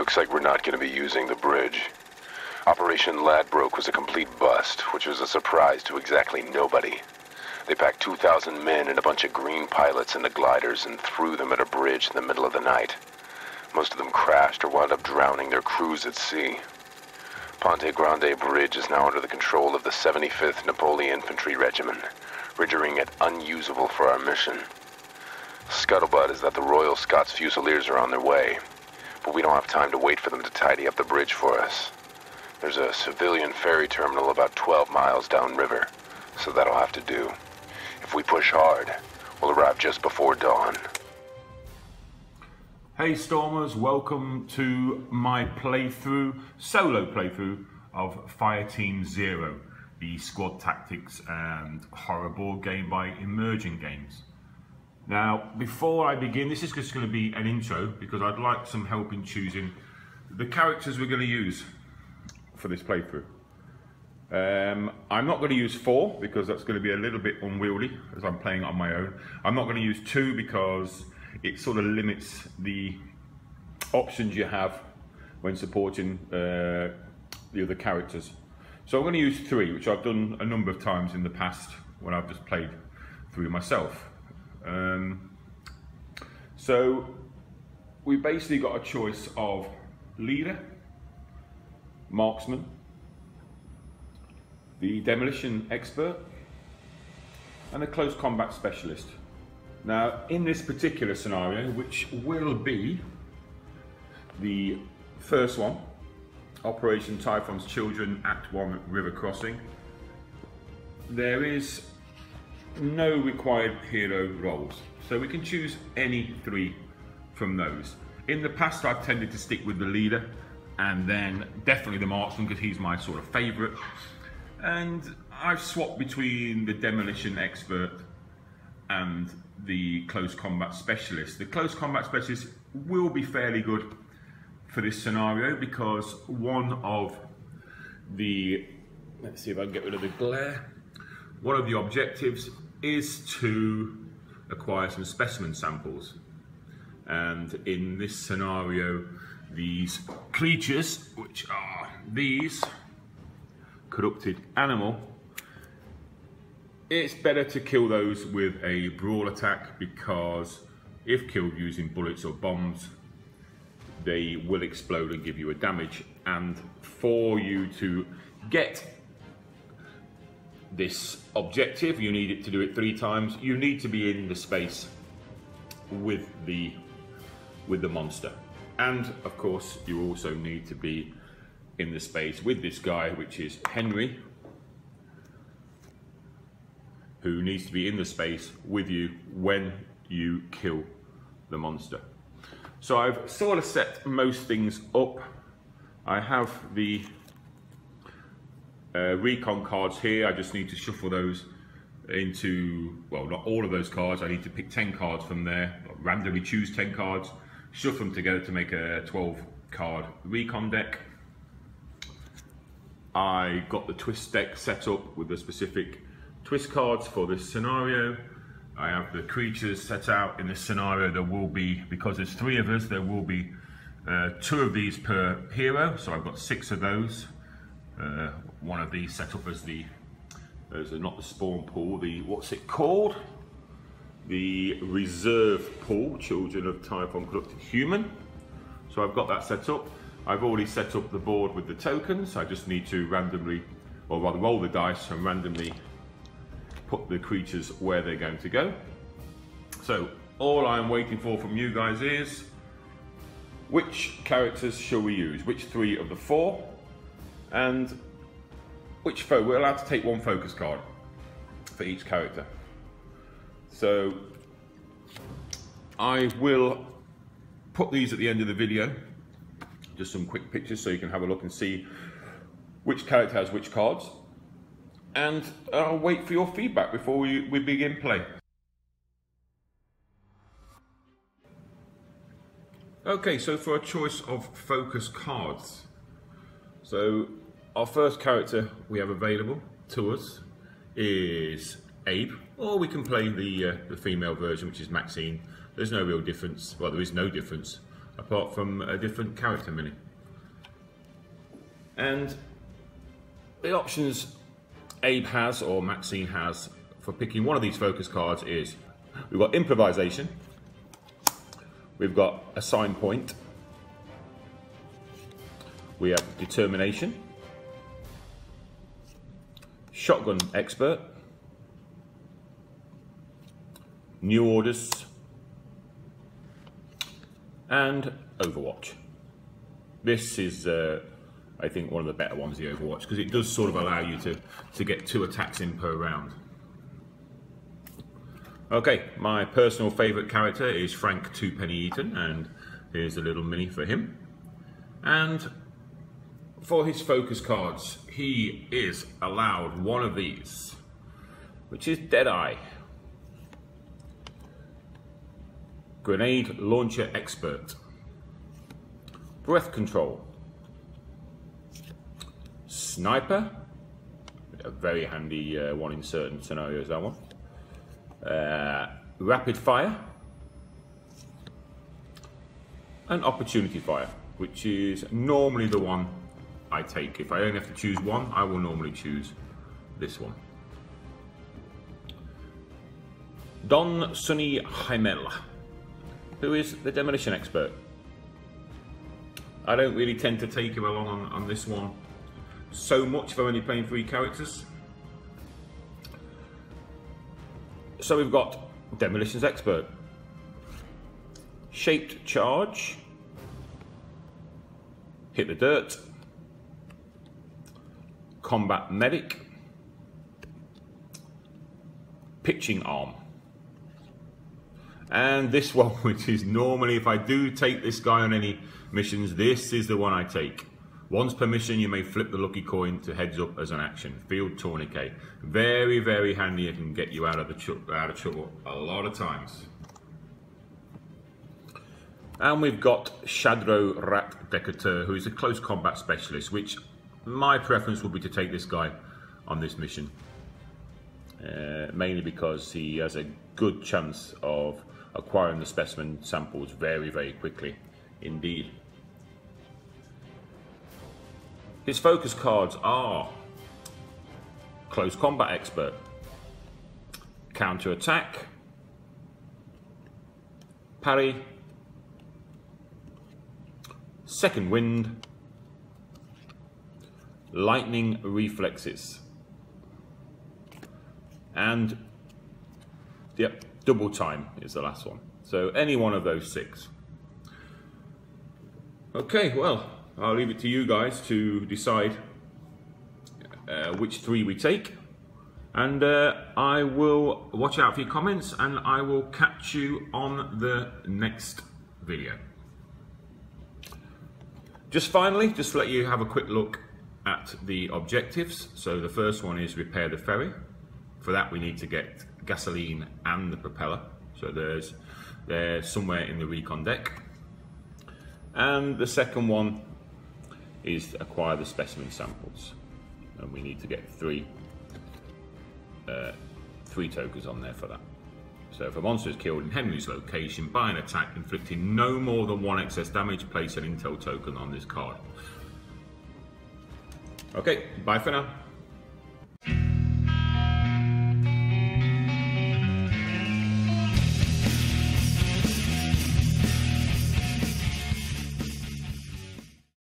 Looks like we're not going to be using the bridge. Operation Ladbroke was a complete bust, which was a surprise to exactly nobody. They packed 2,000 men and a bunch of green pilots into gliders and threw them at a bridge in the middle of the night. Most of them crashed or wound up drowning their crews at sea. Ponte Grande Bridge is now under the control of the 75th Napoleon Infantry Regiment, rendering it unusable for our mission. Scuttlebutt is that the Royal Scots Fusiliers are on their way, but we don't have time to wait for them to tidy up the bridge for us. There's a civilian ferry terminal about 12 miles downriver, so that'll have to do. If we push hard, we'll arrive just before dawn. Hey Stormers, welcome to my solo playthrough of Fireteam Zero, the squad tactics and horror board game by Emerging Games. Now, before I begin, this is just going to be an intro because I'd like some help in choosing the characters we're going to use for this playthrough. I'm not going to use 4 because that's going to be a little bit unwieldy as I'm playing it on my own. I'm not going to use 2 because it sort of limits the options you have when supporting the other characters. So I'm going to use 3, which I've done a number of times in the past when I've just played through myself. So we basically got a choice of leader, marksman, the demolition expert, and a close combat specialist. Now, in this particular scenario, which will be the first one, Operation Typhon's Children Act 1 River Crossing, there is no required hero roles, so we can choose any 3 from those. In the past, I've tended to stick with the leader and then definitely the marksman because he's my sort of favourite, and I've swapped between the demolition expert and the close combat specialist. The close combat specialist will be fairly good for this scenario because one of the, let's see if I can get rid of the glare, one of the objectives is to acquire some specimen samples, and in this scenario these creatures, which are these corrupted animal, it's better to kill those with a brawl attack because if killed using bullets or bombs, they will explode and give you a damage. And for you to get this objective, you need it to do it 3 times. You need to be in the space with the monster. And of course, you also need to be in the space with this guy, which is Henry, who needs to be in the space with you when you kill the monster. So I've sort of set most things up. I have the recon cards here. I just need to shuffle those into, well, not all of those cards. I need to pick 10 cards from there, randomly choose 10 cards, shuffle them together to make a 12 card recon deck. I got the twist deck set up with the specific twist cards for this scenario. I have the creatures set out. In this scenario there will be, because there's 3 of us, there will be 2 of these per hero, so I've got 6 of those. One of these set up as the, not the spawn pool, the, what's it called? The reserve pool, Children of Typhon Corrupted Human. So I've got that set up. I've already set up the board with the tokens. I just need to randomly, or rather roll the dice and randomly put the creatures where they're going to go. So all I'm waiting for from you guys is, which characters shall we use? Which 3 of the 4? And which we're allowed to take 1 focus card for each character. So I will put these at the end of the video, just some quick pictures so you can have a look and see which character has which cards. And I'll wait for your feedback before we begin play. Okay, so for a choice of focus cards. So our first character we have available to us is Abe, or we can play the female version, which is Maxine. There's no real difference, well, there is no difference apart from a different character mini. And the options Abe has, or Maxine has, for picking one of these focus cards is, we've got Improvisation, we've got Assign Point, we have Determination, Shotgun Expert, New Orders, and Overwatch. This is, I think, one of the better ones, the Overwatch, because it does sort of allow you to get 2 attacks in per round. Okay, my personal favourite character is Frank Twopenny Eaton, and here's a little mini for him. And for his focus cards, he is allowed one of these, which is Deadeye. Grenade Launcher Expert. Breath Control. Sniper. A very handy one in certain scenarios, that one. Rapid Fire. And Opportunity Fire, which is normally the one I take. If I only have to choose one, I will normally choose this one. Don Sonny Jaimel, who is the Demolition Expert. I don't really tend to take him along on this one so much if I'm only playing 3 characters. So we've got Demolition's Expert, Shaped Charge, Hit the Dirt, Combat Medic, Pitching Arm. And this one, which is normally, if I do take this guy on any missions, this is the one I take. Once per mission, you may flip the lucky coin to heads up as an action. Field Tourniquet. Very, very handy. It can get you out of trouble a lot of times. And we've got Shadro Rat Decatur, who is a close combat specialist, which my preference would be to take this guy on this mission. Mainly because he has a good chance of acquiring the specimen samples very, very quickly indeed. His focus cards are Close Combat Expert, Counter Attack, Parry, Second Wind, Lightning Reflexes, and yep, Double Time is the last one. So any one of those 6. Okay, well, I'll leave it to you guys to decide which 3 we take, and I will watch out for your comments, and I will catch you on the next video. Just finally, just to let you have a quick look at the objectives. So the first one is repair the ferry. For that we need to get gasoline and the propeller. So they're somewhere in the recon deck. And the second one is acquire the specimen samples. And we need to get 3 tokens on there for that. So if a monster is killed in Henry's location by an attack inflicting no more than 1 excess damage, place an intel token on this card. Okay, bye for now.